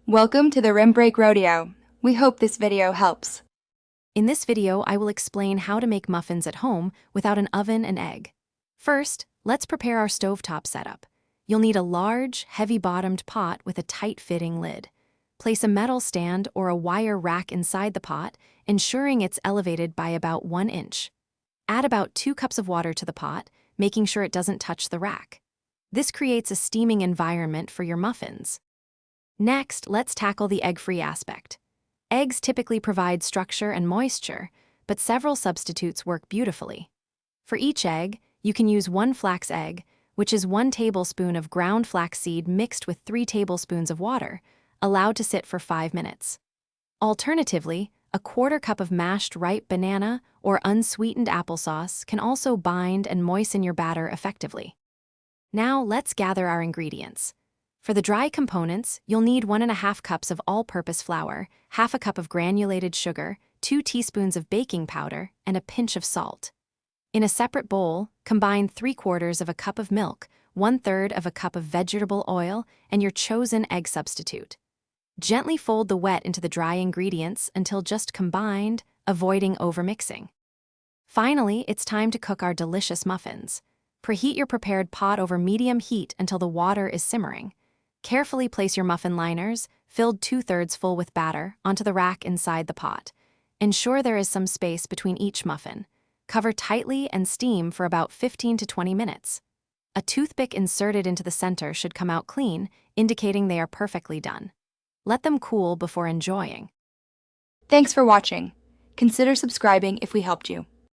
Welcome to the Rim Break Rodeo. We hope this video helps. In this video, I will explain how to make muffins at home without an oven and egg. First, let's prepare our stovetop setup. You'll need a large, heavy-bottomed pot with a tight-fitting lid. Place a metal stand or a wire rack inside the pot, ensuring it's elevated by about 1 inch. Add about 2 cups of water to the pot, making sure it doesn't touch the rack. This creates a steaming environment for your muffins. Next, let's tackle the egg-free aspect. Eggs typically provide structure and moisture, but several substitutes work beautifully. For each egg, you can use 1 flax egg, which is 1 tablespoon of ground flaxseed mixed with 3 tablespoons of water, allowed to sit for 5 minutes. Alternatively, a 1/4 cup of mashed ripe banana or unsweetened applesauce can also bind and moisten your batter effectively. Now let's gather our ingredients. For the dry components, you'll need 1½ cups of all-purpose flour, 1/2 cup of granulated sugar, 2 teaspoons of baking powder, and a pinch of salt. In a separate bowl, combine 3/4 of a cup of milk, 1/3 of a cup of vegetable oil, and your chosen egg substitute. Gently fold the wet into the dry ingredients until just combined, avoiding overmixing. Finally, it's time to cook our delicious muffins. Preheat your prepared pot over medium heat until the water is simmering. Carefully place your muffin liners, filled 2/3 full with batter, onto the rack inside the pot. Ensure there is some space between each muffin. Cover tightly and steam for about 15 to 20 minutes. A toothpick inserted into the center should come out clean, indicating they are perfectly done. Let them cool before enjoying. Thanks for watching. Consider subscribing if we helped you.